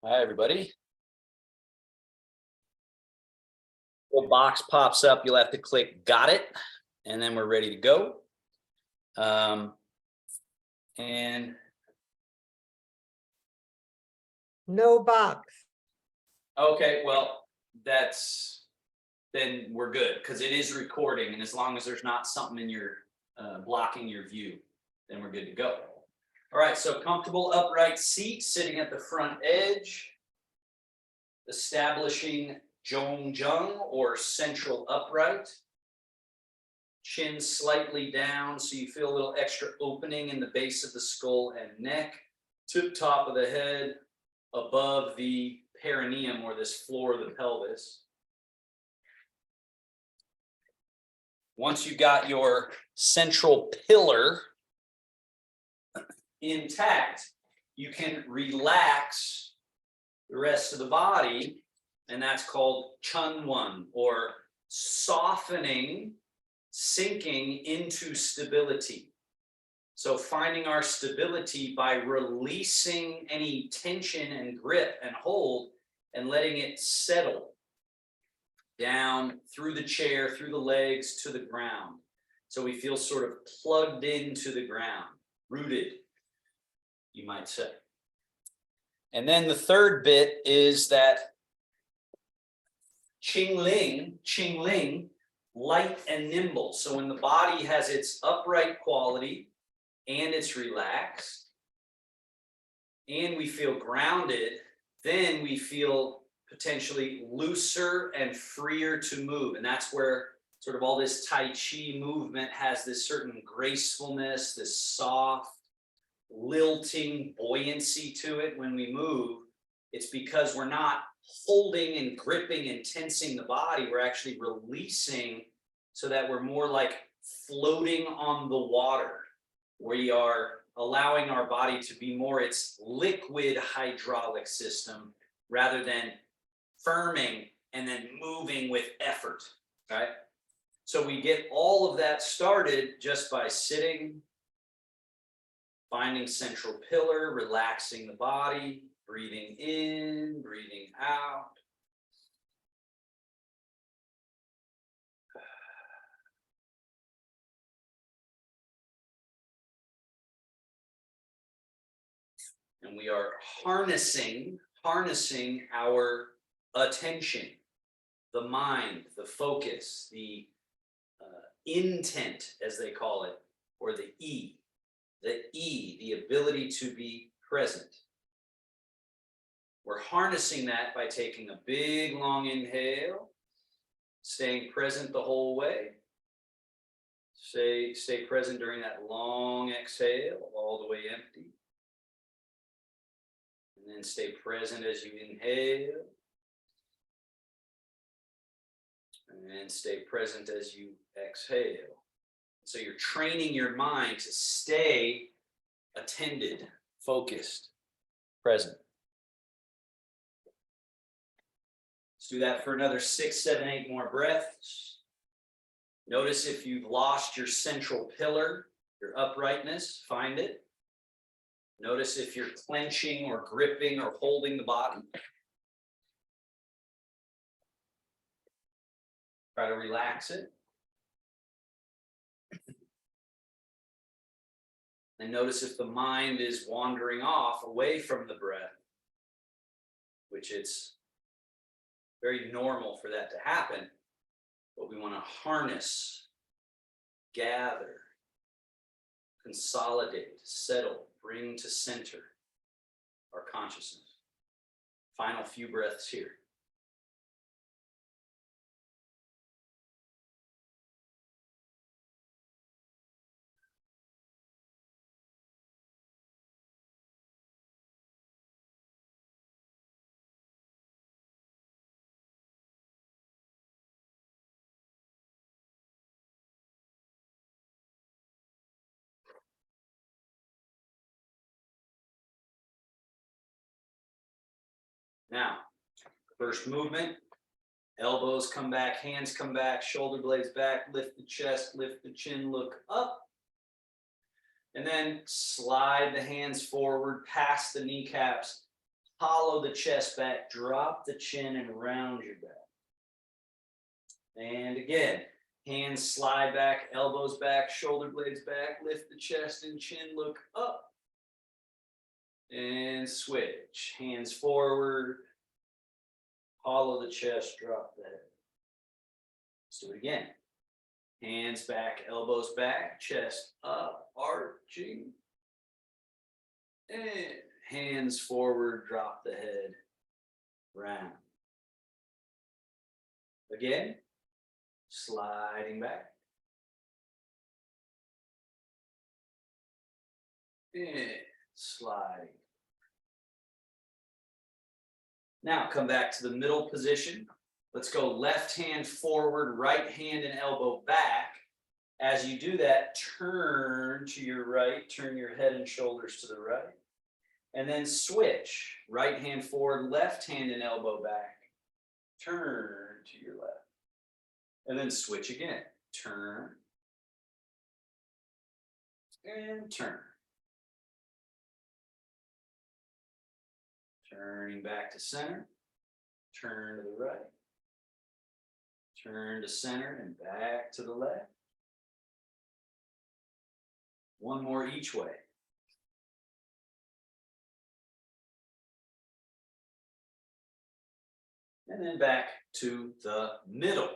Hi, everybody. Little box pops up. You'll have to click got it, and then we're ready to go. And No box. okay, well, then we're good because it is recording, and as long as there's not something in your blocking your view, then we're good to go. All right, so comfortable upright seat, sitting at the front edge, establishing Zhongjung or central upright. Chin slightly down so you feel a little extra opening in the base of the skull and neck. Tip top of the head above the perineum or this floor of the pelvis. Once you got your central pillar intact, you can relax the rest of the body, and that's called chunwon, or softening, sinking into stability. So finding our stability by releasing any tension and grip and hold and letting it settle down through the chair, through the legs to the ground. So we feel sort of plugged into the ground, rooted, you might say. And then the third bit is that Qingling, light and nimble. So when the body has its upright quality and it's relaxed and we feel grounded, then we feel potentially looser and freer to move. And that's where sort of all this Tai Chi movement has this certain gracefulness, this soft, lilting buoyancy to it when we move. It's because we're not holding and gripping and tensing the body. We're actually releasing so that we're more like floating on the water. We are allowing our body to be more its liquid hydraulic system rather than firming and then moving with effort, right? So we get all of that started just by sitting, finding central pillar, relaxing the body, breathing in, breathing out. And we are harnessing our attention, the mind, the focus, the intent, as they call it, or the the ability to be present. We're harnessing that by taking a big, long inhale, staying present the whole way. Stay present during that long exhale, all the way empty. And then stay present as you inhale. And then stay present as you exhale. So you're training your mind to stay attended, focused, present. Let's do that for another 6, 7, 8 more breaths. Notice if you've lost your central pillar, your uprightness, find it. Notice if you're clenching or gripping or holding the body. Try to relax it. And notice if the mind is wandering off away from the breath, which it's very normal for that to happen, but we want to harness, gather, consolidate, settle, bring to center our consciousness. Final few breaths here. Now, first movement, elbows come back, hands come back, shoulder blades back, lift the chest, lift the chin, look up. And then slide the hands forward, past the kneecaps, hollow the chest back, drop the chin and round your back. And again, hands slide back, elbows back, shoulder blades back, lift the chest and chin, look up. And switch, hands forward, hollow the chest, drop the head. Let's do it again. Hands back, elbows back, chest up, arching. And hands forward, drop the head, round. Again, sliding back. And sliding. Now come back to the middle position. Let's go left hand forward, right hand and elbow back. As you do that, turn to your right, turn your head and shoulders to the right. And then switch, right hand forward, left hand and elbow back. Turn to your left. And then switch again, turn. And turn. Turning back to center, turn to the right. Turn to center and back to the left. One more each way. And then back to the middle.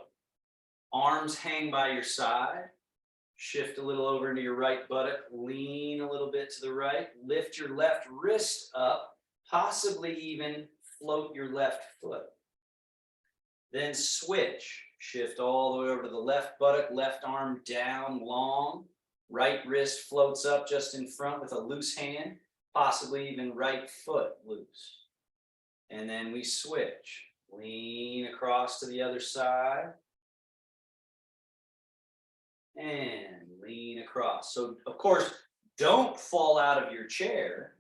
Arms hang by your side. Shift a little over into your right buttock. Lean a little bit to the right. Lift your left wrist up. Possibly even float your left foot. Then switch. Shift all the way over to the left buttock, left arm down long. Right wrist floats up just in front with a loose hand, possibly even right foot loose. And then we switch. Lean across to the other side. And lean across. So, of course, don't fall out of your chair,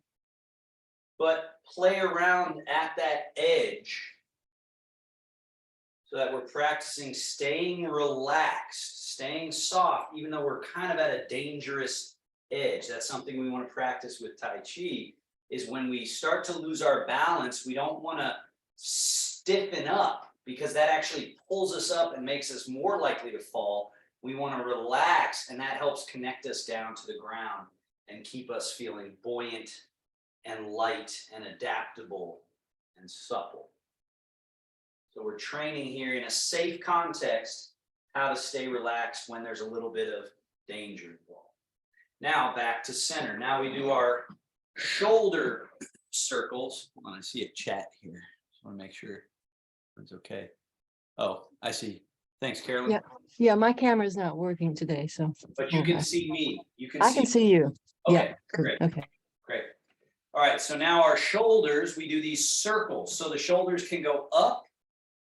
but play around at that edge so that we're practicing staying relaxed, staying soft, even though we're kind of at a dangerous edge. That's something we want to practice with Tai Chi, is when we start to lose our balance, we don't want to stiffen up because that actually pulls us up and makes us more likely to fall. We want to relax, and that helps connect us down to the ground and keep us feeling buoyant and light and adaptable and supple. So we're training here in a safe context how to stay relaxed when there's a little bit of danger involved. Now back to center. Now we do our shoulder circles. Hold on, I see a chat here. Just want to make sure it's okay. Oh, I see. Thanks, Carolyn. Yeah, my camera's not working today, so. But you can see me. You can I can see you. Okay, Yeah, great. okay. Great. All right, so now our shoulders, we do these circles. So the shoulders can go up,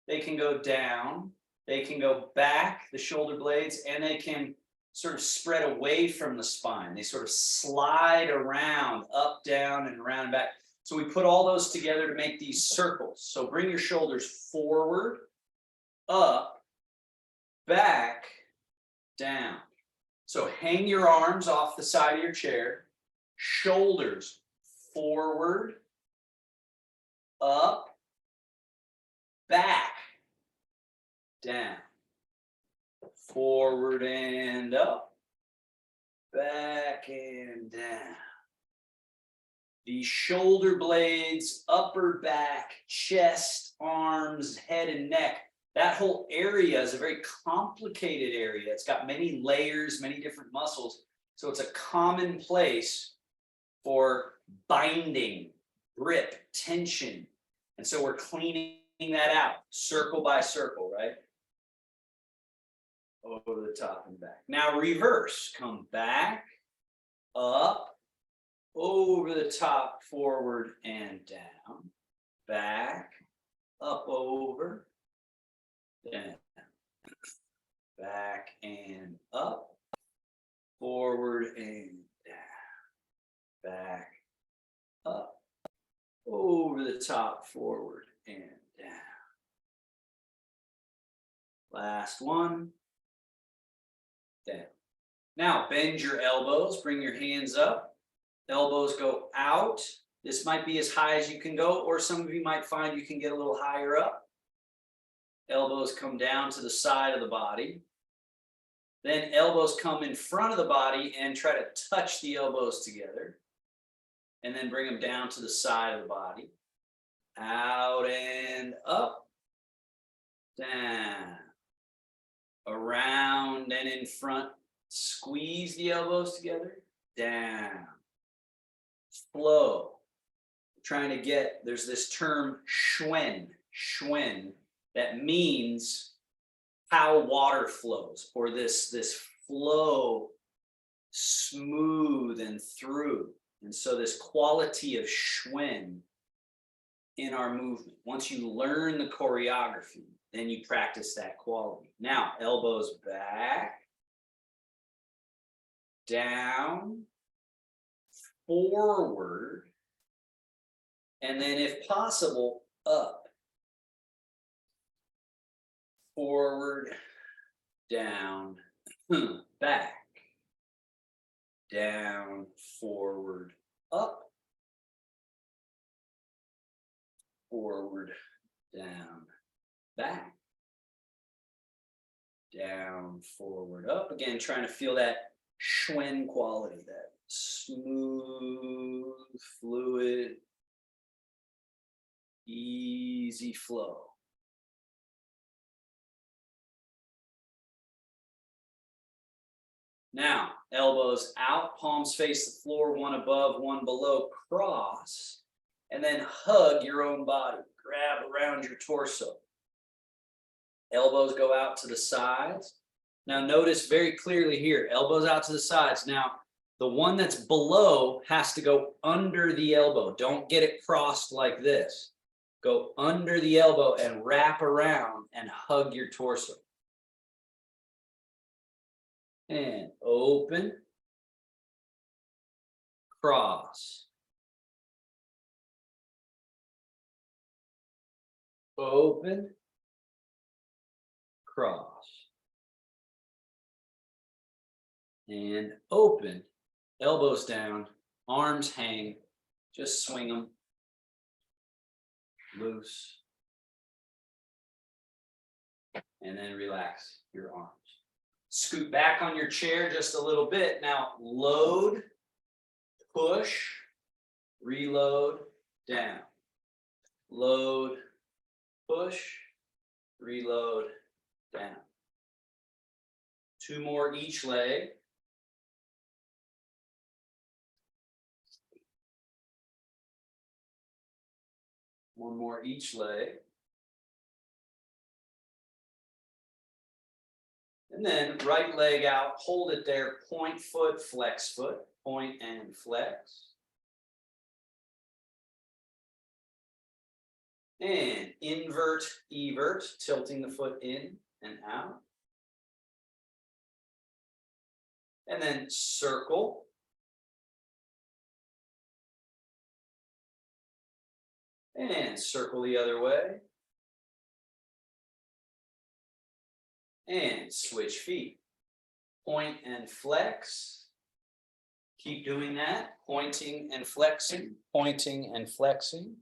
they can go down, they can go back, the shoulder blades, and they can sort of spread away from the spine. They sort of slide around, up, down, and around and back. So we put all those together to make these circles. So bring your shoulders forward, up, back, down. So hang your arms off the side of your chair, shoulders forward, up, back, down, forward and up, back and down. The shoulder blades, upper back, chest, arms, head and neck. That whole area is a very complicated area. It's got many layers, many different muscles. So it's a common place for binding, grip, tension. And so we're cleaning that out, circle by circle, right? Over the top and back. Now reverse, come back, up, over the top, forward and down, back, up, over, down, back and up, forward and down, back, up, over the top, forward and down. Last one. Down. Now bend your elbows, bring your hands up. Elbows go out. This might be as high as you can go, or some of you might find you can get a little higher up. Elbows come down to the side of the body. Then elbows come in front of the body and try to touch the elbows together. And then bring them down to the side of the body. Out and up. Down. Around and in front. Squeeze the elbows together. Down. Flow. Trying to get, there's this term schwen, that means how water flows, or this flow smooth and through. And so this quality of schwen in our movement. Once you learn the choreography, then you practice that quality. Now, elbows back, down, forward, and then if possible, up. Forward, down, back, down, forward, up, forward, down, back, down, forward, up. Again, trying to feel that schwen quality, that smooth, fluid, easy flow. Now, elbows out, palms face the floor, one above, one below, cross, and then hug your own body. Grab around your torso. Elbows go out to the sides. Now, notice very clearly here, elbows out to the sides. Now, the one that's below has to go under the elbow. Don't get it crossed like this. Go under the elbow and wrap around and hug your torso. And open, cross, open, cross, and open, elbows down, arms hang, just swing them, loose, and then relax your arms. Scoot back on your chair just a little bit. Now load, push, reload, down. Load, push, reload, down. 2 more each leg. One more each leg. And then right leg out, hold it there, point foot, flex foot, point and flex. And invert, evert, tilting the foot in and out. And then circle. And circle the other way. And switch feet. Point and flex. Keep doing that. Pointing and flexing. Pointing and flexing.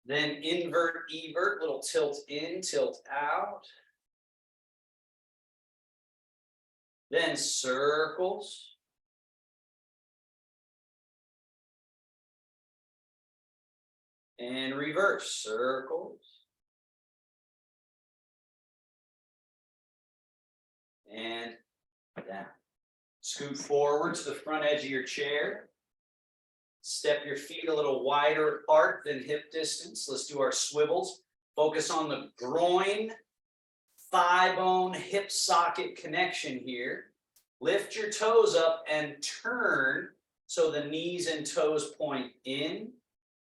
Then invert, evert. Little tilt in, tilt out. Then circles. And reverse. Circles. And down. Scoot forward to the front edge of your chair. Step your feet a little wider apart than hip distance. Let's do our swivels. Focus on the groin, thigh bone, hip socket connection here. Lift your toes up and turn so the knees and toes point in.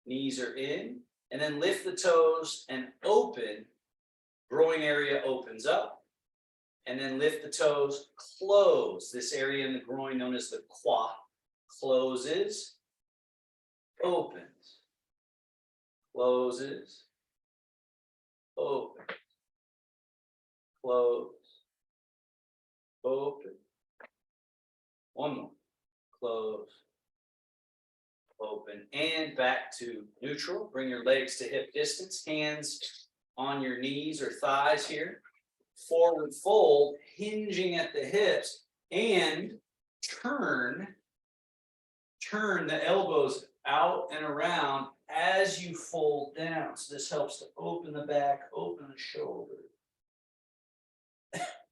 Knees are in. And then lift the toes and open. Groin area opens up. And then lift the toes, close. This area in the groin known as the quad closes, opens. closes, open, close, open. One more, close, open, and back to neutral. Bring your legs to hip distance, hands on your knees or thighs here. Forward fold, hinging at the hips, and turn the elbows out and around as you fold down. So this helps to open the back, open the shoulder.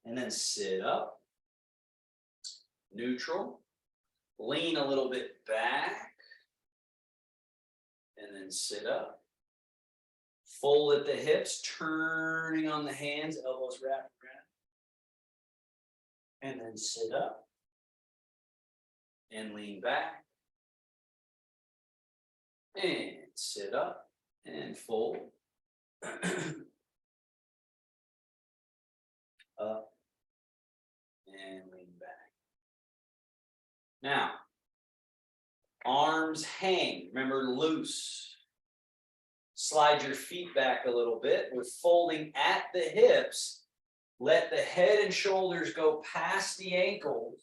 And then sit up, neutral, lean a little bit back, and then sit up. Fold at the hips, turning on the hands, elbows wrapped around. And then sit up and lean back. And sit up and fold. Up and lean back. Now, arms hang, remember loose. Slide your feet back a little bit. We're folding at the hips. Let the head and shoulders go past the ankles.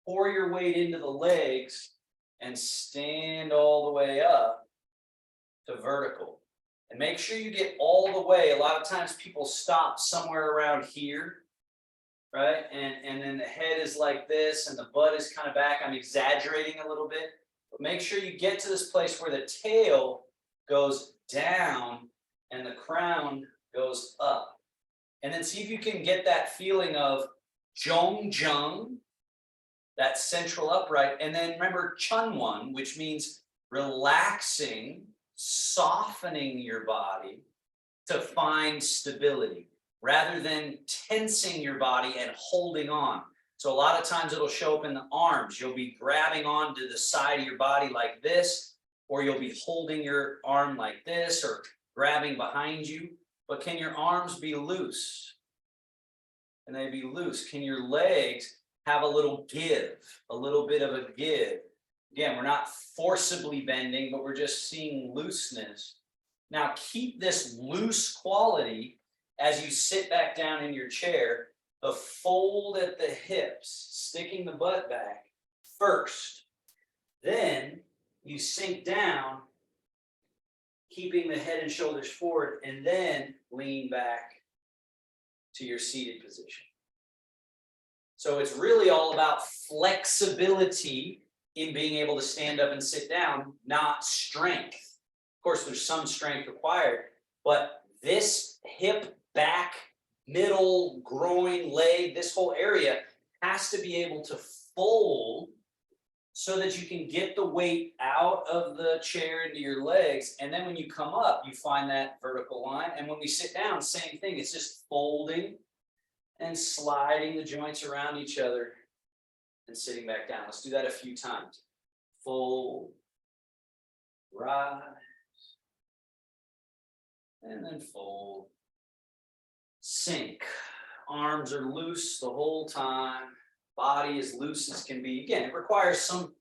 Pour your weight into the legs and stand all the way up to vertical. And make sure you get all the way. A lot of times people stop somewhere around here, right? And then the head is like this and the butt is kind of back. I'm exaggerating a little bit. But make sure you get to this place where the tail goes down and the crown goes up. And then see if you can get that feeling of Zhong, that central upright. And then remember Chunwan, which means relaxing, softening your body to find stability rather than tensing your body and holding on. So a lot of times it'll show up in the arms. You'll be grabbing onto the side of your body like this, or you'll be holding your arm like this or grabbing behind you. But can your arms be loose? Can they be loose? Can your legs have a little give, a little bit of a give? Again, we're not forcibly bending, but we're just seeing looseness. Now keep this loose quality as you sit back down in your chair. The fold at the hips, sticking the butt back first. Then you sink down, keeping the head and shoulders forward, and then lean back to your seated position. So it's really all about flexibility in being able to stand up and sit down, not strength. Of course, there's some strength required, but this hip, back, middle, groin, leg, this whole area has to be able to fold so that you can get the weight out of the chair into your legs. And then when you come up, you find that vertical line. And when we sit down, same thing. It's just folding and sliding the joints around each other and sitting back down. Let's do that a few times. Fold, rise, and then fold. Sink. Arms are loose the whole time. Body as loose as can be. Again, it requires some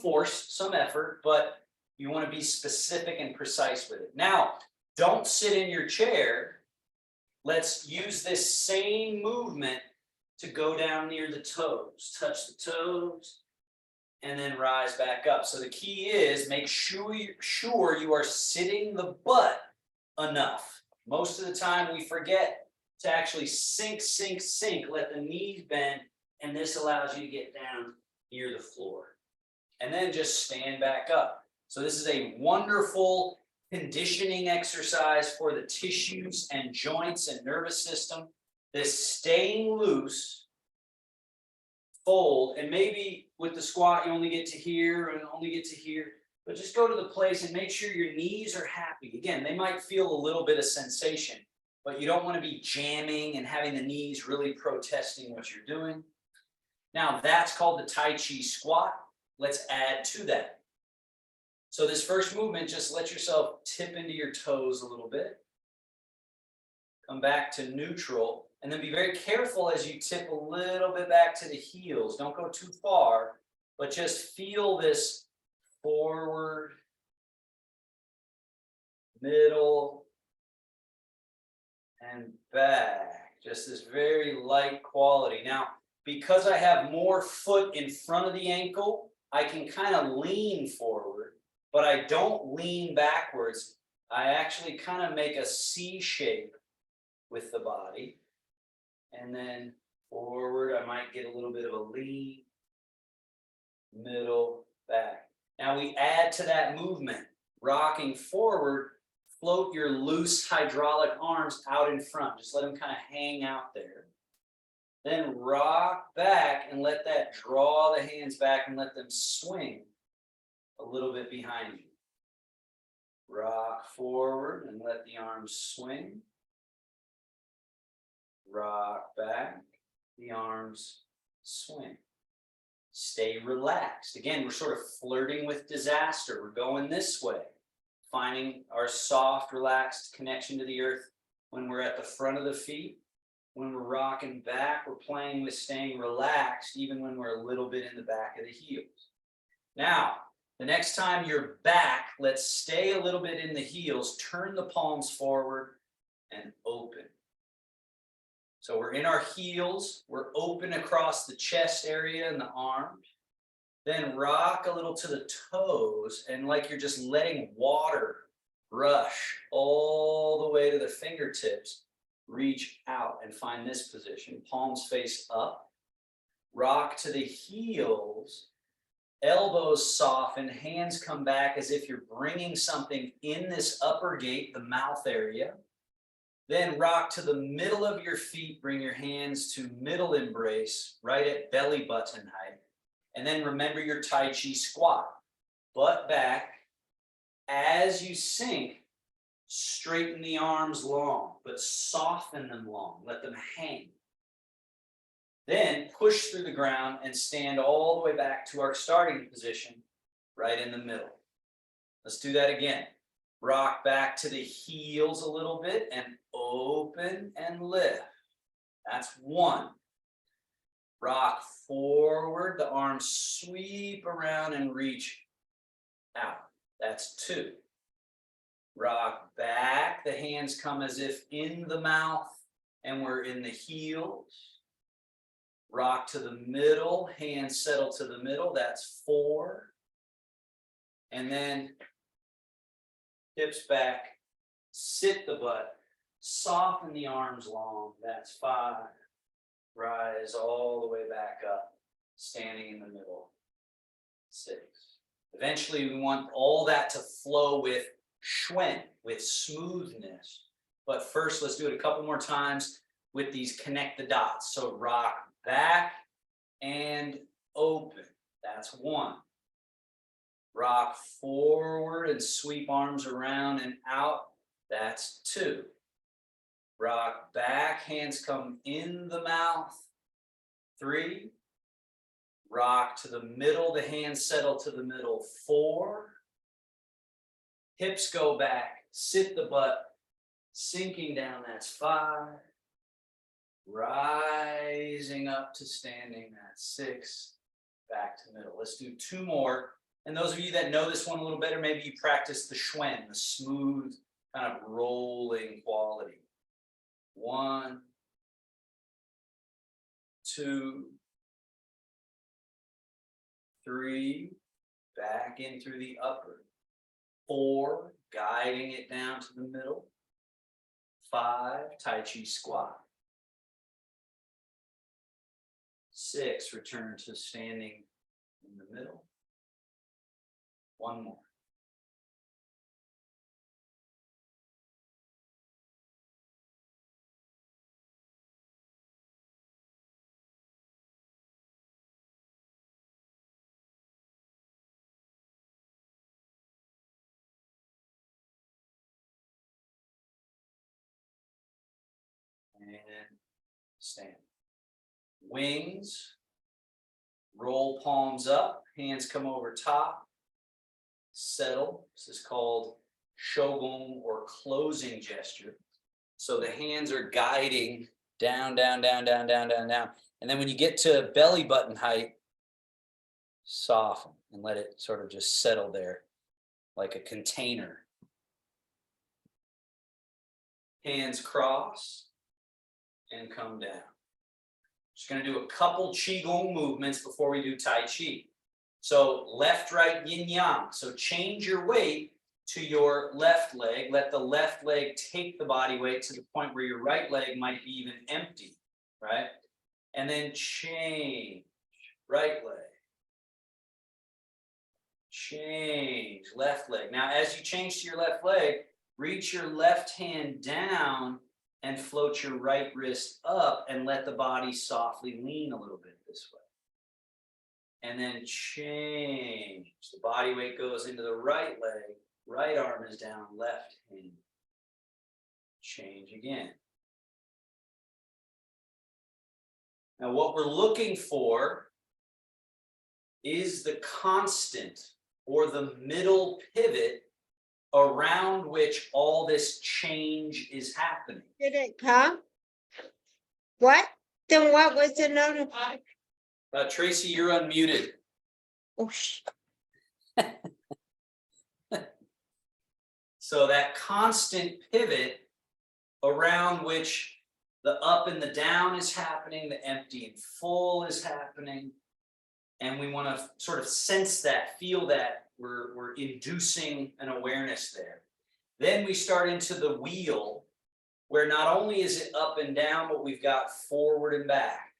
force, some effort, but you want to be specific and precise with it. Now, don't sit in your chair. Let's use this same movement to go down near the toes. Touch the toes and then rise back up. So the key is make sure you are sitting the butt enough. Most of the time we forget to actually sink, let the knees bend, and this allows you to get down near the floor. And then just stand back up. So this is a wonderful conditioning exercise for the tissues and joints and nervous system. This staying loose, fold, and maybe with the squat you only get to here and only get to here, but just go to the place and make sure your knees are happy. Again, they might feel a little bit of sensation, but you don't want to be jamming and having the knees really protesting what you're doing. Now that's called the Tai Chi squat. Let's add to that. So this first movement, just let yourself tip into your toes a little bit. Come back to neutral, and then be very careful as you tip a little bit back to the heels. Don't go too far, but just feel this forward middle, and back. Just this very light quality. Now, because I have more foot in front of the ankle, I can kind of lean forward, but I don't lean backwards. I actually kind of make a C shape with the body. And then forward, I might get a little bit of a lean, middle, back. Now we add to that movement, rocking forward, float your loose hydraulic arms out in front. Just let them kind of hang out there. Then rock back and let that draw the hands back and let them swing a little bit behind you. Rock forward and let the arms swing. Rock back, the arms swing. Stay relaxed. Again, we're sort of flirting with disaster. We're going this way, finding our soft, relaxed connection to the earth when we're at the front of the feet. When we're rocking back, we're playing with staying relaxed, even when we're a little bit in the back of the heels. Now, the next time you're back, let's stay a little bit in the heels, turn the palms forward and open. So we're in our heels, we're open across the chest area and the arms. Then rock a little to the toes and like you're just letting water rush all the way to the fingertips. Reach out and find this position. Palms face up. Rock to the heels. Elbows soften. Hands come back as if you're bringing something in this upper gate, the mouth area. Then rock to the middle of your feet. Bring your hands to middle embrace, right at belly button height. And then remember your Tai Chi squat. Butt back. As you sink, straighten the arms long, but soften them long. Let them hang. Then push through the ground and stand all the way back to our starting position, right in the middle. Let's do that again. Rock back to the heels a little bit and open and lift. That's one. Rock forward, the arms sweep around and reach out. That's two. Rock back, the hands come as if in the mouth and we're in the heels. Rock to the middle, hands settle to the middle, that's four. And then hips back, sit the butt, soften the arms long, that's five. Rise all the way back up, standing in the middle, six. Eventually we want all that to flow with schwen, with smoothness. But first, let's do it a couple more times with these connect the dots. So rock back and open. That's one. Rock forward and sweep arms around and out. That's two. Rock back, hands come in the mouth. Three. Rock to the middle, the hands settle to the middle. Four. Hips go back, sit the butt, sinking down, that's five. Rising up to standing, that's six. Back to middle. Let's do two more. And those of you that know this one a little better, maybe you practice the schwen, the smooth, kind of rolling quality. One, two, three, back in through the upper. Four, guiding it down to the middle. Five, Tai Chi squat. Six, return to standing in the middle. One more. And stand. Wings, roll palms up, hands come over top, settle. This is called shogun or closing gesture. So the hands are guiding down, down, down, down, down, down, down. And then when you get to belly button height, soften and let it sort of just settle there like a container. hands cross, and come down. Just gonna do a couple Qigong movements before we do Tai Chi. So left, right, yin yang. So change your weight to your left leg. Let the left leg take the body weight to the point where your right leg might be even empty, right? And then change, right leg. Change, left leg. Now, as you change to your left leg, reach your left hand down and float your right wrist up and let the body softly lean a little bit this way. And then change. The body weight goes into the right leg, right arm is down, left hand. Change again. Now, what we're looking for is the constant or the middle pivot around which all this change is happening. Did it come? What? Then what was the notification? Tracy, you're unmuted. Oh, So that constant pivot around which the up and the down is happening, the empty and full is happening. And we want to sort of sense that, feel that we're inducing an awareness there. Then we start into the wheel, where not only is it up and down, but we've got forward and back.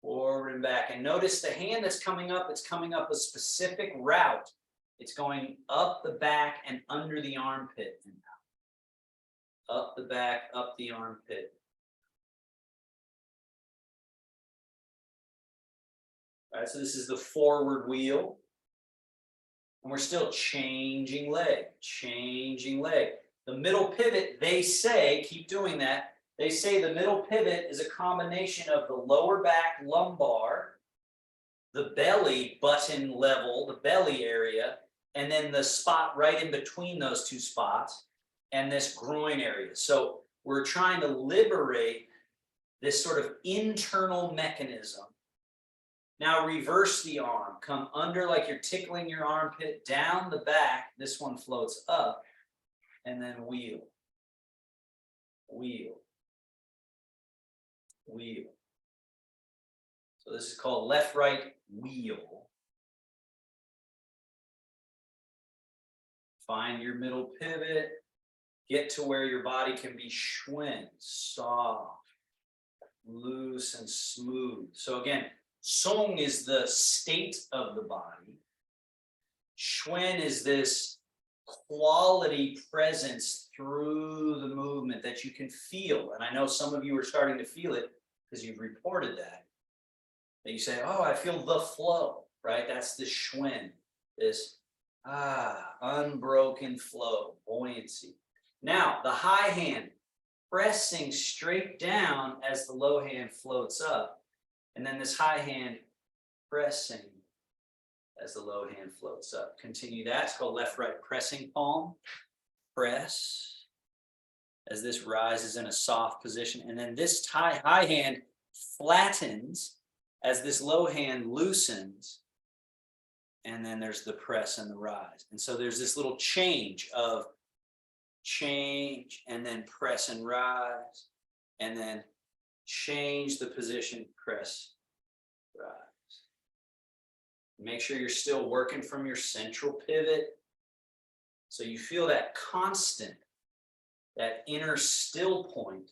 Forward and back. And notice the hand that's coming up, it's coming up a specific route. It's going up the back and under the armpit. And out. Up the back, up the armpit. All right, so this is the forward wheel. And we're still changing leg, changing leg. The middle pivot, they say, keep doing that. They say the middle pivot is a combination of the lower back lumbar, the belly button level, the belly area, and then the spot right in between those two spots, and this groin area. So we're trying to liberate this sort of internal mechanism. Now reverse the arm, come under like you're tickling your armpit, down the back, this one floats up, and then wheel, wheel, wheel. So this is called left-right wheel. Find your middle pivot, get to where your body can be schwen, soft, loose, and smooth. So again, Song is the state of the body. Schwen is this quality presence through the movement that you can feel. And I know some of you are starting to feel it because you've reported that. And you say, oh, I feel the flow, right? That's the Schwen, this unbroken flow, buoyancy. Now, the high hand pressing straight down as the low hand floats up. And then this high hand pressing as the low hand floats up. Continue that. It's called left-right pressing palm. Press as this rises in a soft position. And then this high hand flattens as this low hand loosens. And then there's the press and the rise. And so there's this little change of change and then press and rise. And then change the position, press, rise. Make sure you're still working from your central pivot. So you feel that constant, that inner still point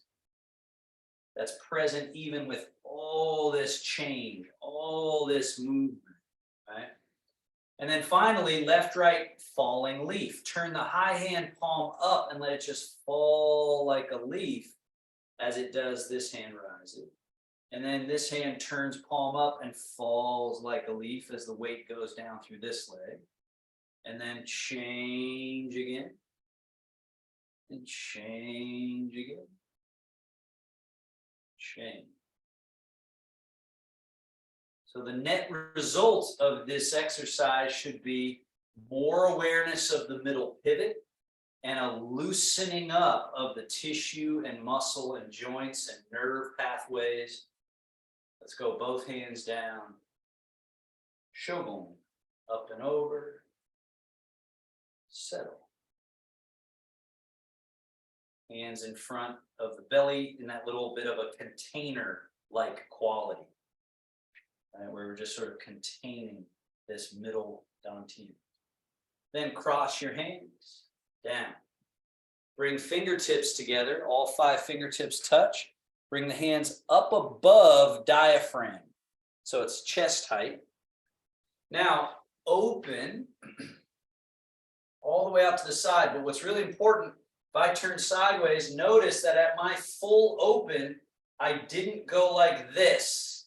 that's present even with all this change, all this movement, right? And then finally, left, right, falling leaf. Turn the high hand palm up and let it just fall like a leaf as it does this hand rises. And then this hand turns palm up and falls like a leaf as the weight goes down through this leg. And then change again. And change again. Change. So the net result of this exercise should be more awareness of the middle pivot and a loosening up of the tissue and muscle and joints and nerve pathways. Let's go both hands down. Shogun, up and over. Settle. Hands in front of the belly in that little bit of a container-like quality. Right, where we're just sort of containing this middle dantian. Then cross your hands down. Bring fingertips together, all 5 fingertips touch. Bring the hands up above diaphragm. So it's chest height. Now open all the way out to the side. But what's really important, if I turn sideways, notice that at my full open, I didn't go like this.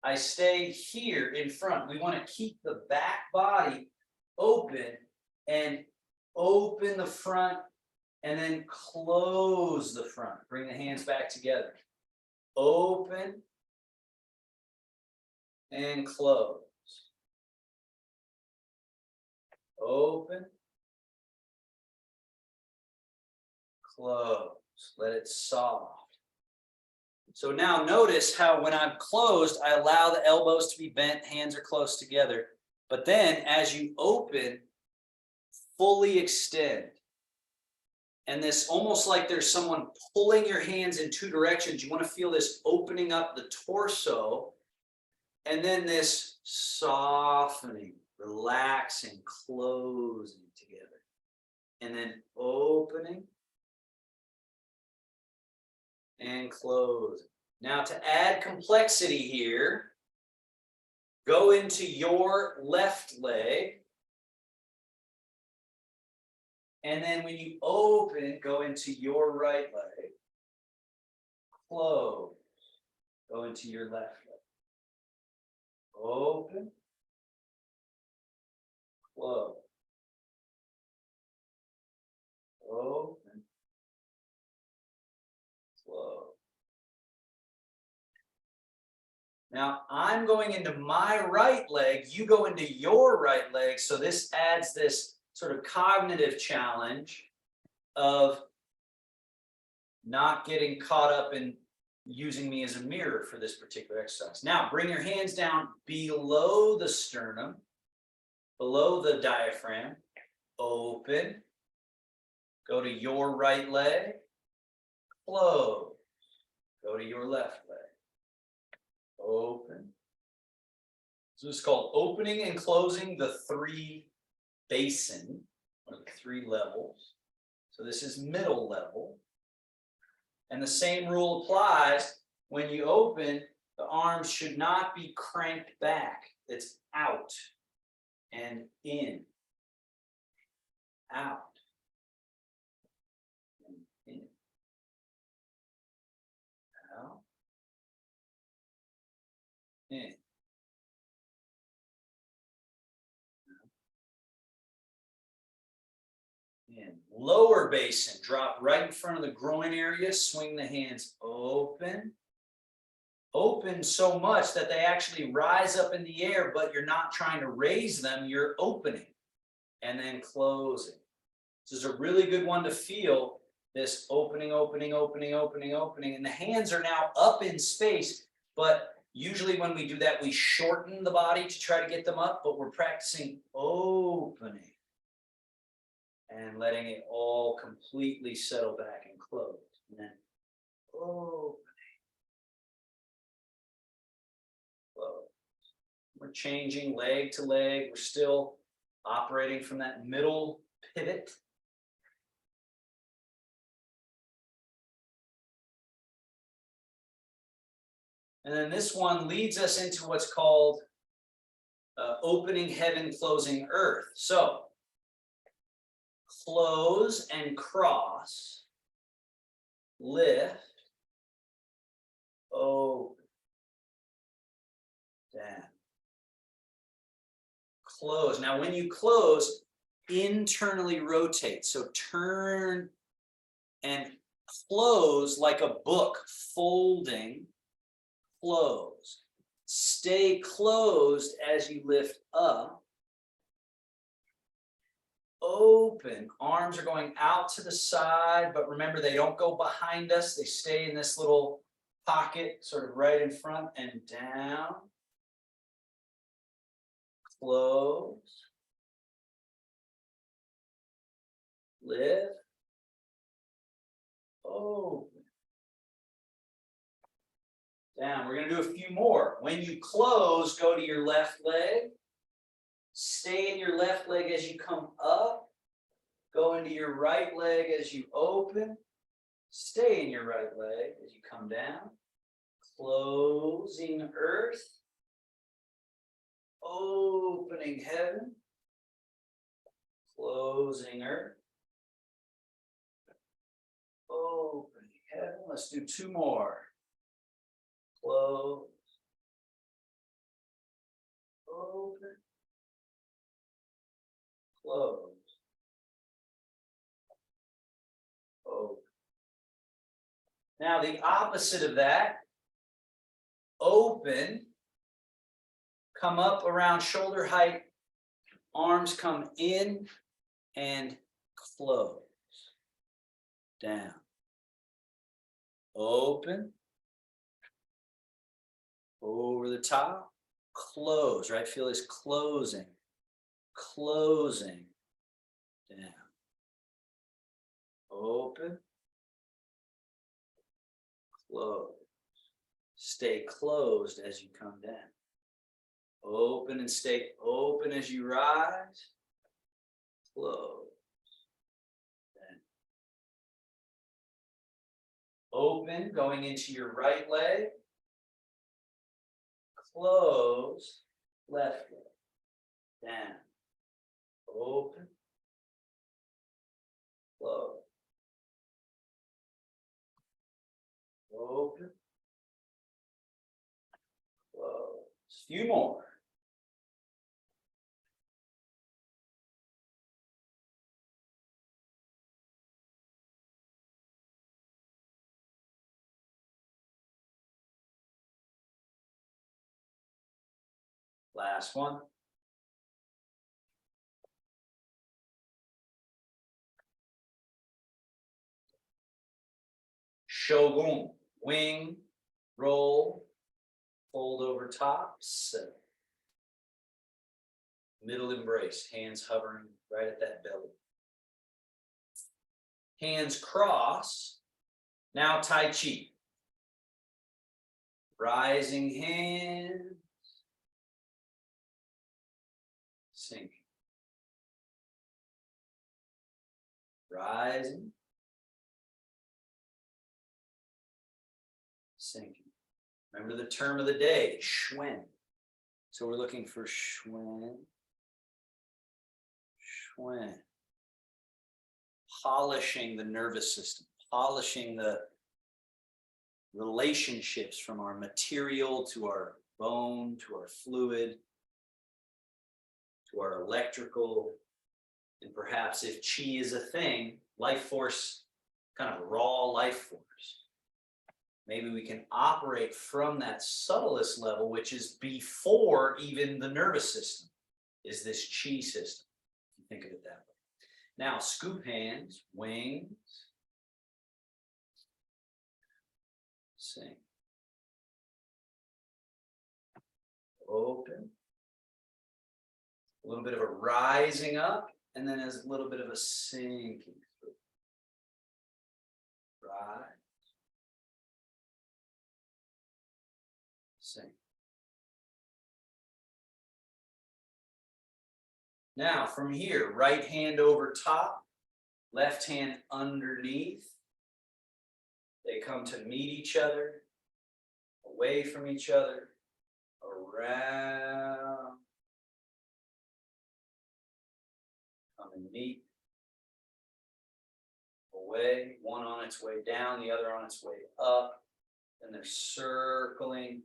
I stay here in front. We want to keep the back body open and open the front and then close the front. Bring the hands back together. Open and close. Open. Close. Let it soft. So now notice how when I'm closed, I allow the elbows to be bent, hands are close together. But then as you open, fully extend. And this almost like there's someone pulling your hands in 2 directions. You want to feel this opening up the torso. And then this softening, relaxing, closing together. And then opening and closing. Now to add complexity here, go into your left leg. And then when you open, go into your right leg. Close. Go into your left leg. Open. Close. Open. Close. Now I'm going into my right leg, you go into your right leg, so this adds this sort of cognitive challenge of not getting caught up in using me as a mirror for this particular exercise. Now bring your hands down below the sternum, below the diaphragm, open, go to your right leg, close, go to your left leg. Open. So it's called opening and closing the 3 basin, or the 3 levels. So this is middle level. And the same rule applies when you open, the arms should not be cranked back. It's out and in, out and in, out. In. In. Lower basin, drop right in front of the groin area, swing the hands open. Open so much that they actually rise up in the air, but you're not trying to raise them, you're opening. And then closing. This is a really good one to feel, this opening, opening, opening, opening, opening. And the hands are now up in space, but usually when we do that, we shorten the body to try to get them up, but we're practicing opening and letting it all completely settle back and close. And then opening, close. We're changing leg to leg. We're still operating from that middle pivot. And then this one leads us into what's called opening heaven, closing earth. So close and cross, lift, open, down, close. Now when you close, internally rotate. So turn and close like a book, folding. Close. Stay closed as you lift up. Open. Arms are going out to the side, but remember they don't go behind us. They stay in this little pocket, sort of right in front and down. Close. Lift. open. Down. We're going to do a few more. When you close, go to your left leg. Stay in your left leg as you come up. Go into your right leg as you open. Stay in your right leg as you come down. Closing earth. Opening heaven. Closing earth. Opening heaven. Let's do two more. Close. Open. Close. Open. Now the opposite of that, open, come up around shoulder height, arms come in and close, down, open, over the top, close, right? Feel this closing, closing, down, open, close. Stay closed as you come down. Open and stay open as you rise. Close. Then open, going into your right leg. Close, left leg. Down. Open. Close. Open. Close. Few more. Last one. Shogun, wing, roll, fold over top, sit. Middle embrace, hands hovering right at that belly. Hands cross, now Tai Chi. Rising hands, sinking. Rising, sinking. Remember the term of the day, Schwen. So we're looking for Schwen. Schwen. Polishing the nervous system, polishing the relationships from our material to our bone, to our fluid, to our electrical, and perhaps if chi is a thing, life force, kind of raw life force. Maybe we can operate from that subtlest level, which is before even the nervous system, is this chi system, if you think of it that way. Now, scoop hands, wings, sink, open, a little bit of a rising up, and then as a little bit of a sinking through. Rise, sink. Now, from here, right hand over top, left hand underneath. They come to meet each other, away from each other, around. Come and meet. Away, one on its way down, the other on its way up. And they're circling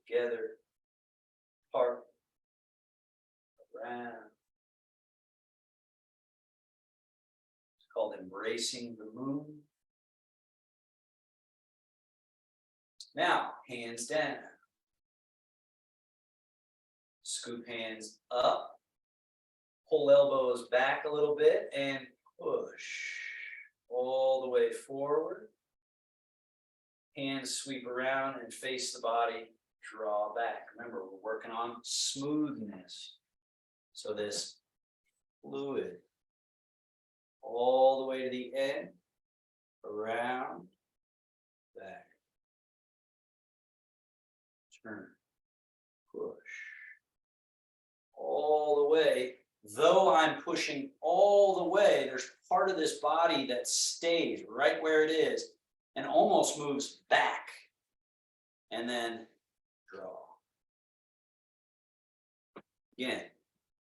together. Apart, around. It's called embracing the moon. Now, hands down. Scoop hands up. Pull elbows back a little bit and push all the way forward. Hands sweep around and face the body. Draw back. Remember, we're working on smoothness. So this fluid all the way to the end, around, back, turn, push, all the way. Though I'm pushing all the way, there's part of this body that stays right where it is and almost moves back, and then draw. Again,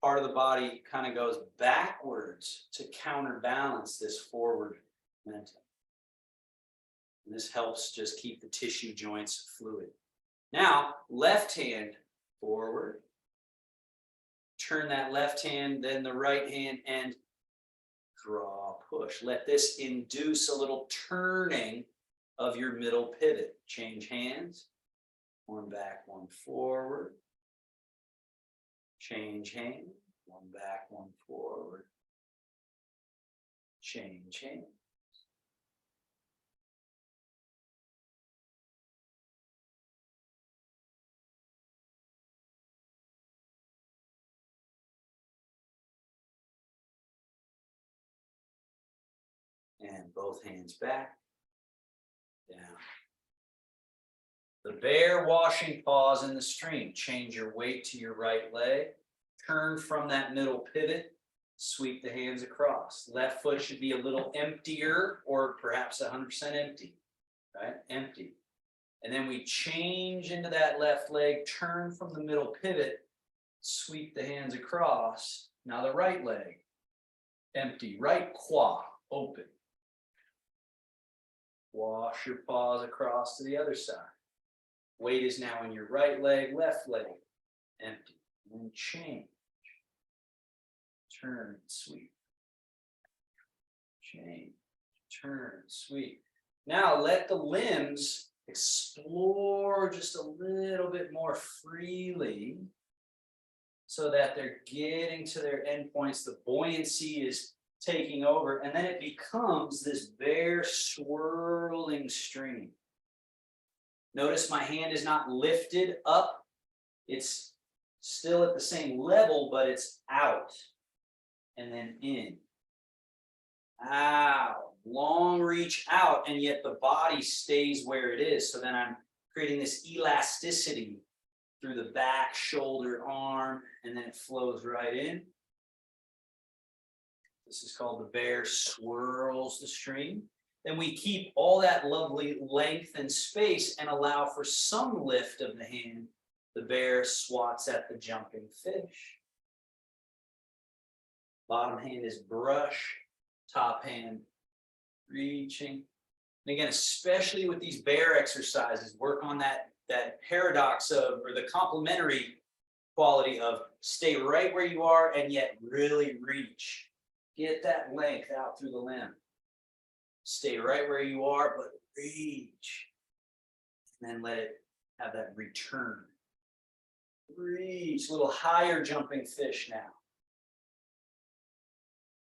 part of the body kind of goes backwards to counterbalance this forward momentum. And this helps just keep the tissue joints fluid. Now, left hand forward. Turn that left hand, then the right hand, and draw, push. Let this induce a little turning of your middle pivot. Change hands. One back, one forward. Change hands. One back, one forward. Change hands. And both hands back, down. The bear washing paws in the stream. Change your weight to your right leg. Turn from that middle pivot. Sweep the hands across. Left foot should be a little emptier, or perhaps 100% empty, right? Empty. And then we change into that left leg, turn from the middle pivot, sweep the hands across. Now the right leg, empty. Right quad, open. Wash your paws across to the other side. Weight is now in your right leg, left leg, empty. And then change. Turn, sweep. Change, turn, sweep. Now let the limbs explore just a little bit more freely so that they're getting to their endpoints. The buoyancy is taking over, and then it becomes this bear swirling stream. Notice my hand is not lifted up. It's still at the same level, but it's out and then in. Out, long reach out, and yet the body stays where it is. So then I'm creating this elasticity through the back, shoulder, arm, and then it flows right in. This is called the bear swirls the stream. Then we keep all that lovely length and space and allow for some lift of the hand. The bear swats at the jumping fish. Bottom hand is brush, top hand reaching. And again, especially with these bear exercises, work on that paradox of, or the complementary quality of stay right where you are and yet really reach. Get that length out through the limb. Stay right where you are, but reach. And then let it have that return. Reach, a little higher jumping fish now.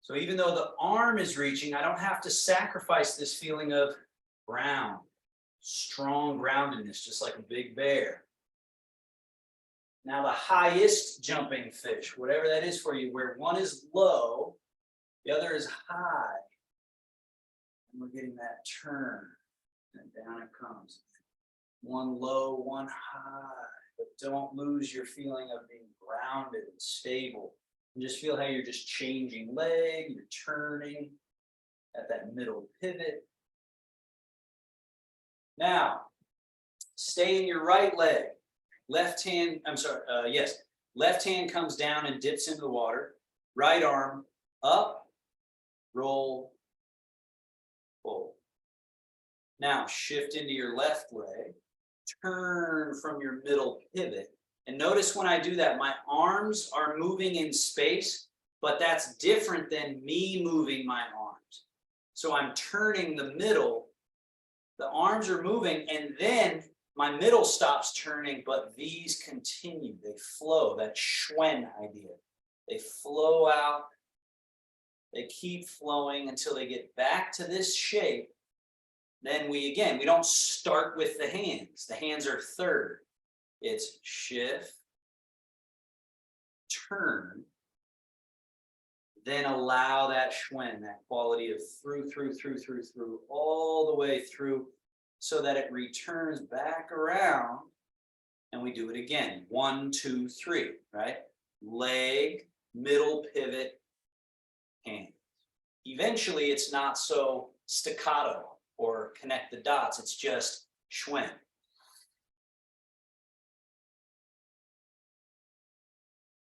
So even though the arm is reaching, I don't have to sacrifice this feeling of ground, strong groundedness, just like a big bear. Now the highest jumping fish, whatever that is for you, where one is low, the other is high. And we're getting that turn, and down it comes. One low, one high, but don't lose your feeling of being grounded and stable. And just feel how you're just changing leg, you're turning at that middle pivot. Now, stay in your right leg. Left hand, left hand comes down and dips into the water. Right arm up, roll, pull. Now shift into your left leg, turn from your middle pivot. And notice when I do that, my arms are moving in space, but that's different than me moving my arms. So I'm turning the middle, the arms are moving, and then my middle stops turning, but these continue, they flow, that Schwen idea. They flow out, they keep flowing until they get back to this shape. Then we don't start with the hands. The hands are third. It's shift, turn, Then allow that Schwen, that quality of through, all the way through, so that it returns back around. And we do it again. 1, 2, 3, right? Leg, middle pivot, hands. Eventually, it's not so staccato or connect the dots. It's just Schwen.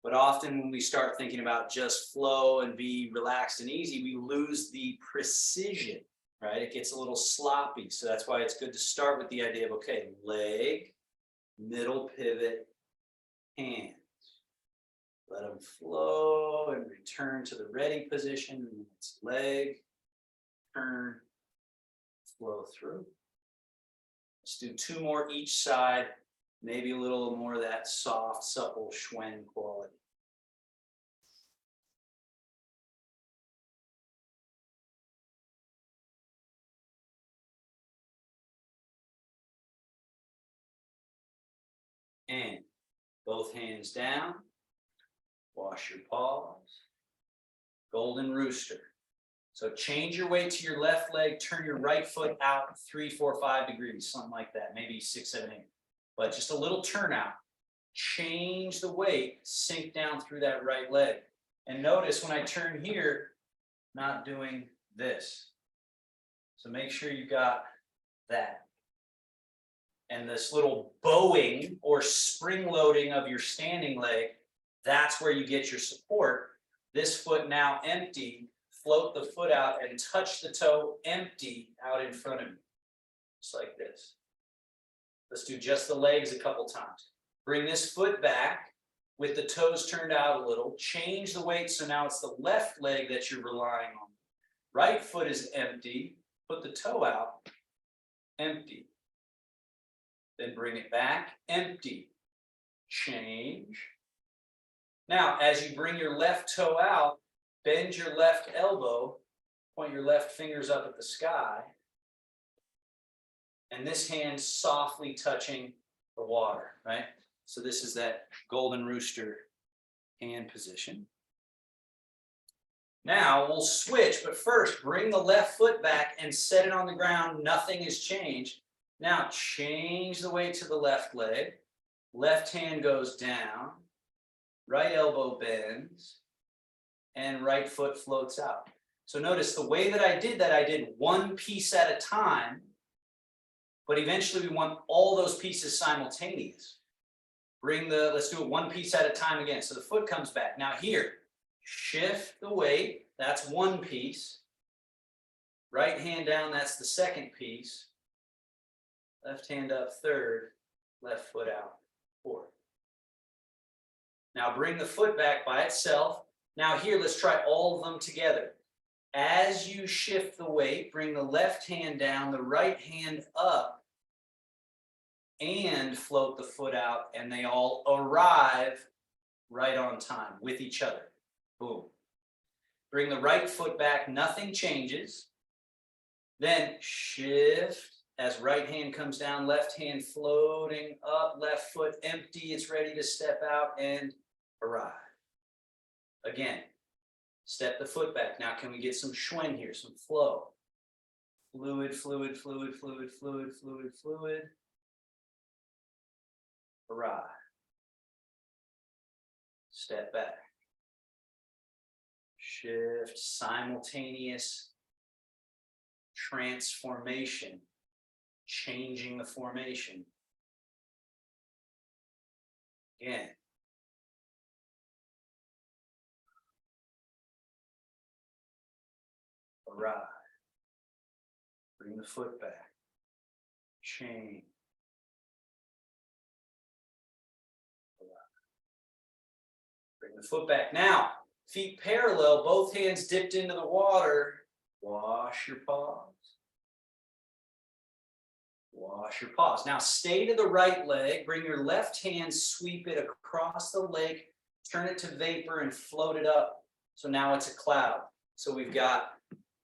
But often when we start thinking about just flow and be relaxed and easy, we lose the precision, right? It gets a little sloppy. So that's why it's good to start with the idea of, okay, leg, middle pivot, hands. Let them flow and return to the ready position. It's leg, turn, flow through. Let's do 2 more each side. Maybe a little more of that soft, supple Schwen quality. And both hands down. Wash your paws. Golden rooster. So change your weight to your left leg, turn your right foot out 3, 4, 5 degrees, something like that, maybe 6, 7, 8. But just a little turnout. Change the weight, sink down through that right leg. And notice when I turn here, not doing this. So make sure you got that. And this little bowing or spring loading of your standing leg, that's where you get your support. This foot now empty, float the foot out and touch the toe empty out in front of you. Just like this. Let's do just the legs a couple times. Bring this foot back with the toes turned out a little. Change the weight so now it's the left leg that you're relying on. Right foot is empty. Put the toe out, empty. Then bring it back, empty. Change. Now, as you bring your left toe out, bend your left elbow, point your left fingers up at the sky, and this hand softly touching the water, right? So this is that golden rooster hand position. Now we'll switch, but first bring the left foot back and set it on the ground. Nothing has changed. Now change the weight to the left leg. Left hand goes down. Right elbow bends. And right foot floats out. So notice the way that I did one piece at a time. But eventually we want all those pieces simultaneous. Let's do it one piece at a time again. So the foot comes back. Now here, shift the weight. That's one piece. Right hand down, that's the second piece. Left hand up, third. Left foot out, fourth. Now bring the foot back by itself. Now here, let's try all of them together. As you shift the weight, bring the left hand down, the right hand up, and float the foot out, and they all arrive right on time with each other. Boom. Bring the right foot back, nothing changes. Then shift as right hand comes down, left hand floating up, left foot empty, it's ready to step out and arrive. Again, step the foot back. Now can we get some Schwen here, some flow? Fluid, fluid, fluid, fluid, fluid, fluid, fluid. Arrive. Step back. Shift, simultaneous transformation, changing the formation. Again. Arrive. Bring the foot back. Change. Bring the foot back. Now, feet parallel, both hands dipped into the water. Wash your paws. Wash your paws. Now stay to the right leg. Bring your left hand, sweep it across the lake, turn it to vapor and float it up. So now it's a cloud. So we've got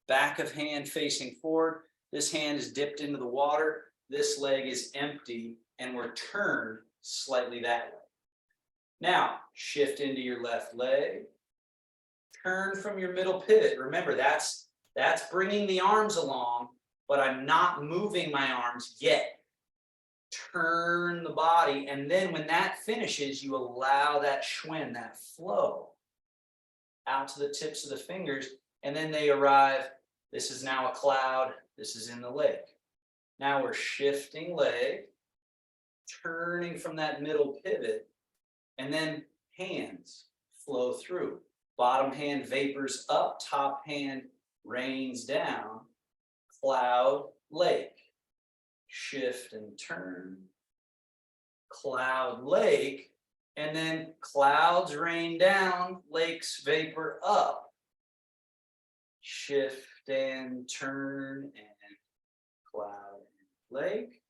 back of hand facing forward. This hand is dipped into the water. This leg is empty and we're turned slightly that way. Now shift into your left leg. Turn from your middle pivot. Remember, that's bringing the arms along, but I'm not moving my arms yet. Turn the body, and then when that finishes, you allow that Schwinn, that flow, out to the tips of the fingers, and then they arrive. This is now a cloud. This is in the leg. Now we're shifting leg, turning from that middle pivot, and then hands flow through. Bottom hand vapors up, top hand rains down, cloud, lake. Shift and turn, cloud, lake, and then clouds rain down, lakes vapor up. Shift and turn and cloud and lake.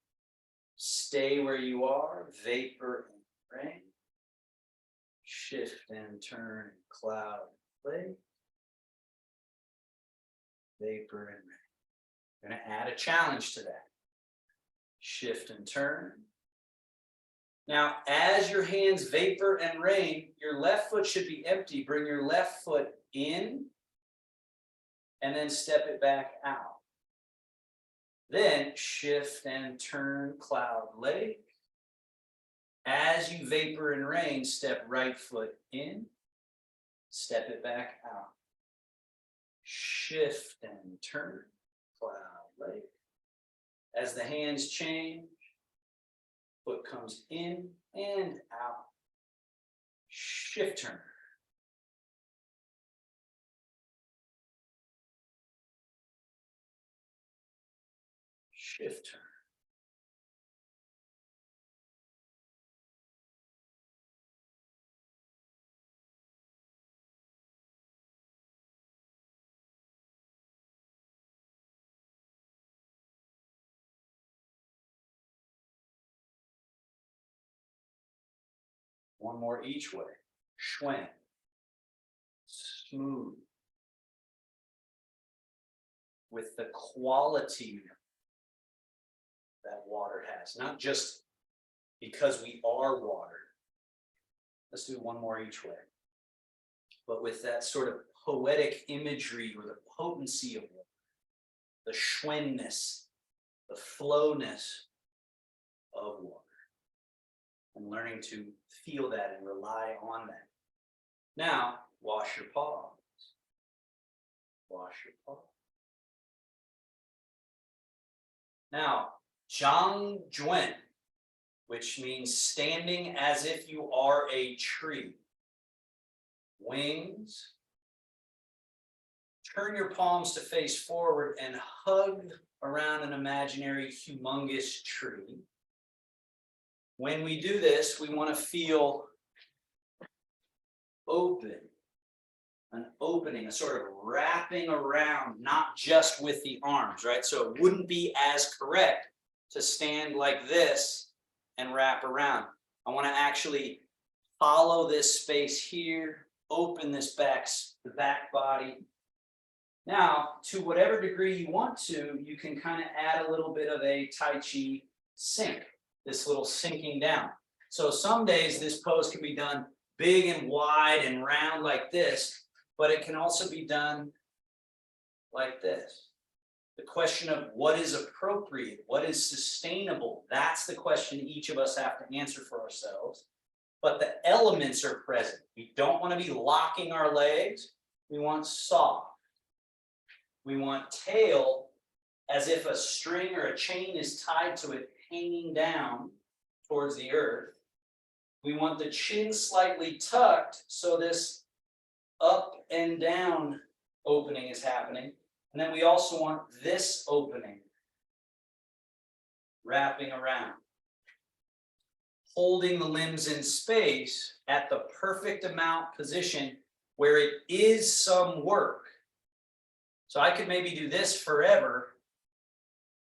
Stay where you are, vapor and rain. Shift and turn, cloud, lake. Vapor and rain. I'm going to add a challenge to that. Shift and turn. Now, as your hands vapor and rain, your left foot should be empty. Bring your left foot in and then step it back out. Then shift and turn, cloud, lake. As you vapor and rain, step right foot in, step it back out. Shift and turn, cloud, lake. As the hands change, foot comes in and out. Shift turn. Shift turn. One more each way. Schwinn. Smooth. With the quality that water has, not just because we are water. Let's do one more each way. But with that sort of poetic imagery or the potency of water, the Schwinness, the flowness of water. And learning to feel that and rely on that. Now, wash your paws. Wash your paws. Now, Zhang Juan, which means standing as if you are a tree. Wings. Turn your palms to face forward and hug around an imaginary humongous tree. When we do this, we want to feel open, an opening, a sort of wrapping around, not just with the arms, right? So it wouldn't be as correct to stand like this and wrap around. I want to actually follow this space here, open this the back body. Now, to whatever degree you want to, you can kind of add a little bit of a Tai Chi sink. This little sinking down. So some days this pose can be done big and wide and round like this, but it can also be done like this. The question of what is appropriate, what is sustainable, that's the question each of us have to answer for ourselves. But the elements are present. We don't want to be locking our legs. We want soft. We want tail as if a string or a chain is tied to it, hanging down towards the earth. We want the chin slightly tucked so this up and down opening is happening. And then we also want this opening wrapping around. Holding the limbs in space at the perfect amount position where it is some work. So I could maybe do this forever.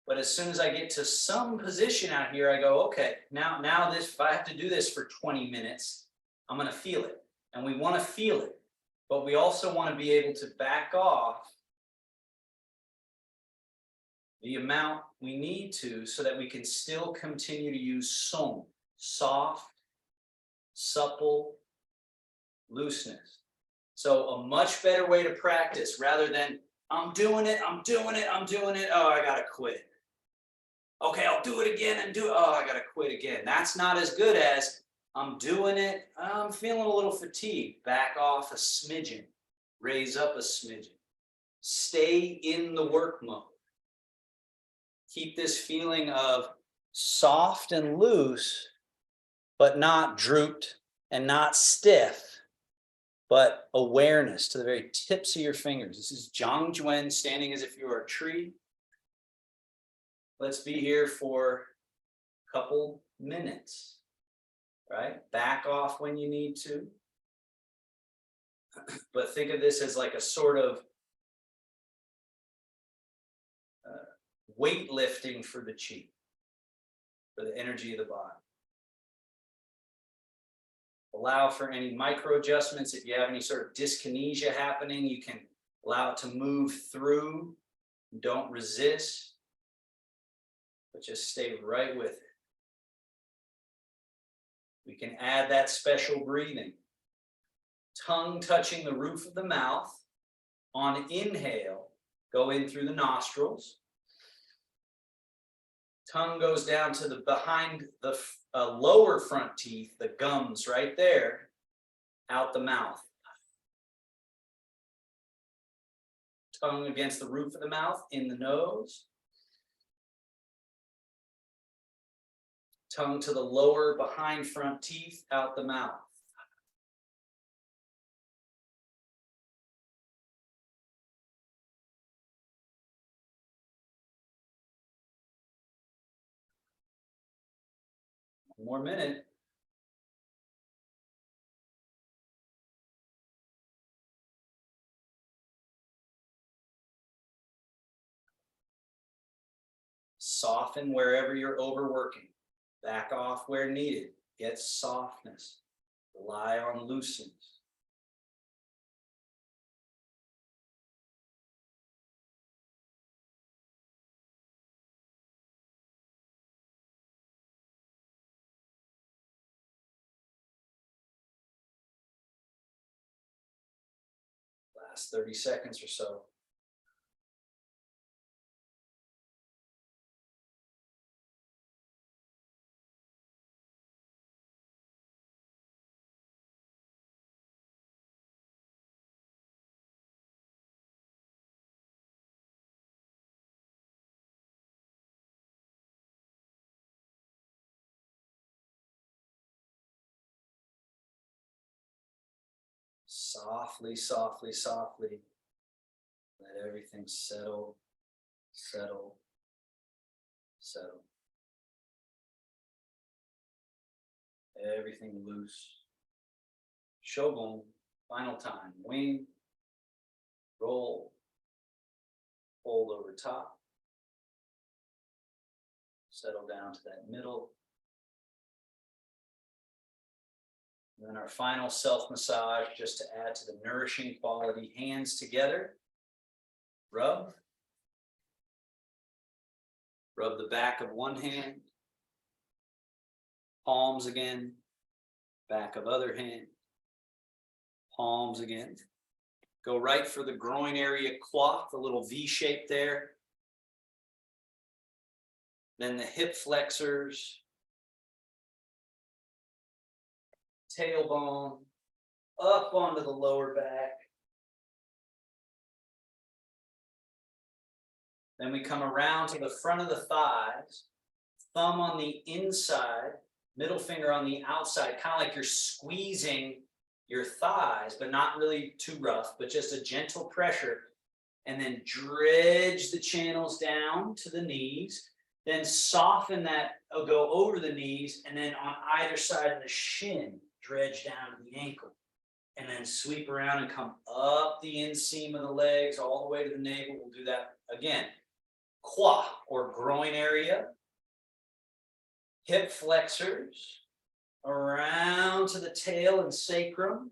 But as soon as I get to some position out here, I go, okay, now this, if I have to do this for 20 minutes, I'm going to feel it. And we want to feel it, but we also want to be able to back off the amount we need to so that we can still continue to use song, soft, supple, looseness. So a much better way to practice rather than I'm doing it. Oh, I gotta quit. Okay, I'll do it again and oh, I gotta quit again. That's not as good as I'm doing it. I'm feeling a little fatigued. Back off a smidgen, raise up a smidgen. Stay in the work mode. Keep this feeling of soft and loose, but not drooped and not stiff, but awareness to the very tips of your fingers. This is Zhang Juan, standing as if you are a tree. Let's be here for a couple minutes, right? Back off when you need to. But think of this as like a sort of weightlifting for the chi, for the energy of the body. Allow for any micro adjustments. If you have any sort of dyskinesia happening, you can allow it to move through. Don't resist, but just stay right with it. We can add that special breathing. Tongue touching the roof of the mouth. On inhale, go in through the nostrils. Tongue goes down to the behind the lower front teeth, the gums right there, out the mouth. Tongue against the roof of the mouth, in the nose. Tongue to the lower behind front teeth, out the mouth. One more minute. Soften wherever you're overworking. Back off where needed. Get softness. Rely on looseness. Last 30 seconds or so. Softly, softly, softly. Let everything settle, settle, settle. Everything loose. Shogun, final time. Wing, roll, fold over top. Settle down to that middle. And then our final self-massage, just to add to the nourishing quality. Hands together. Rub. Rub the back of one hand. Palms again. Back of other hand. Palms again. Go right for the groin area quaff, the little V shape there. Then the hip flexors. Tailbone. Up onto the lower back. Then we come around to the front of the thighs. Thumb on the inside. Middle finger on the outside. Kind of like you're squeezing your thighs, but not really too rough, but just a gentle pressure. And then dredge the channels down to the knees. Then soften that, go over the knees, and then on either side of the shin, dredge down to the ankle. And then sweep around and come up the inseam of the legs all the way to the navel. We'll do that again. Quad or groin area. Hip flexors. Around to the tail and sacrum.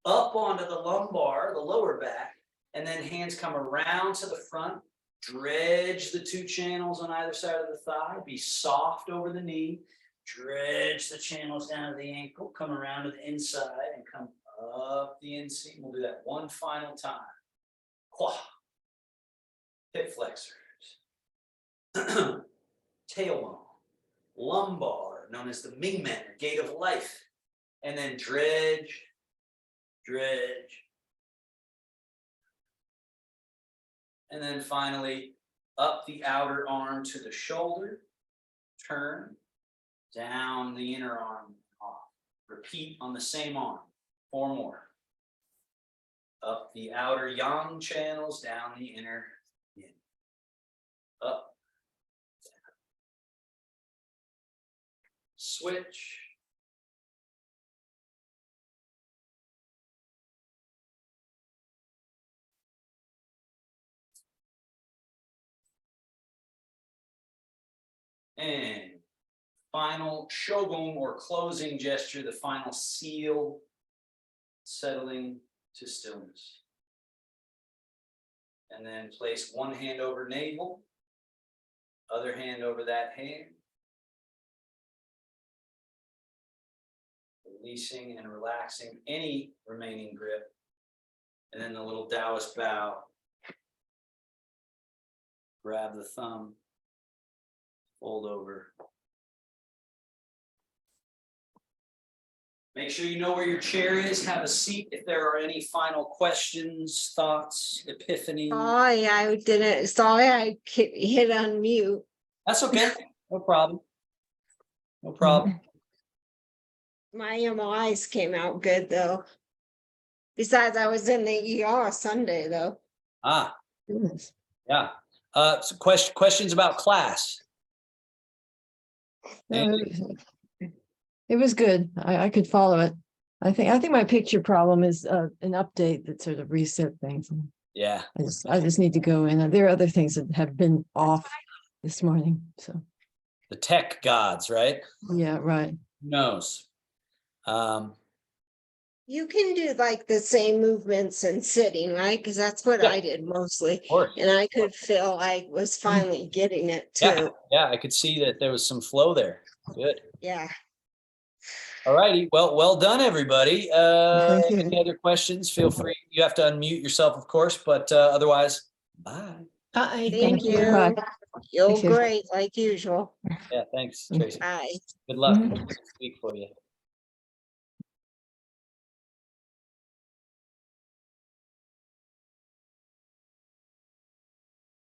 Up onto the lumbar, the lower back. And then hands come around to the front. Dredge the two channels on either side of the thigh. Be soft over the knee. Dredge the channels down to the ankle. Come around to the inside and come Up the inseam. We'll do that one final time. Quah. Hip flexors. Tailbone. Lumbar, known as the Mingmen, or gate of life. And then dredge, dredge. And then finally, up the outer arm to the shoulder, turn, down the inner arm, off. Repeat on the same arm, 4 more. Up the outer yang channels, down the inner yin. Up. Down. Switch. And final shogun or closing gesture, the final seal, settling to stillness. And then place one hand over navel, other hand over that hand. Releasing and relaxing any remaining grip. And then the little Taoist bow. Grab the thumb. Fold over. Make sure you know where your chair is. Have a seat. If there are any final questions, thoughts, epiphany. Oh, yeah, I didn't, sorry, I hit on mute. That's okay. No problem. No problem. My MRIs came out good though. Besides, I was in the ER Sunday though. Ah, Goodness. yeah. So questions about class. No, it was good. I could follow it. I think my picture problem is an update that sort of reset things. Yeah. I just need to go in. There are other things that have been off this morning. So The tech gods, right? yeah, right. Who knows? You can do like the same movements and sitting, right? Because that's what Yeah. I did mostly. Of course. And I could feel I was finally getting it Yeah. too. Yeah. I could see that there was some flow there. Good. Yeah. All righty. Well done, everybody. Thank you. Any other questions? Feel free. You have to unmute yourself, of course, but otherwise, bye. Thank you. Bye. You're Thank you. great, like usual. Yeah. Thanks, Tracy. Bye. Good luck Mhm. next week for you.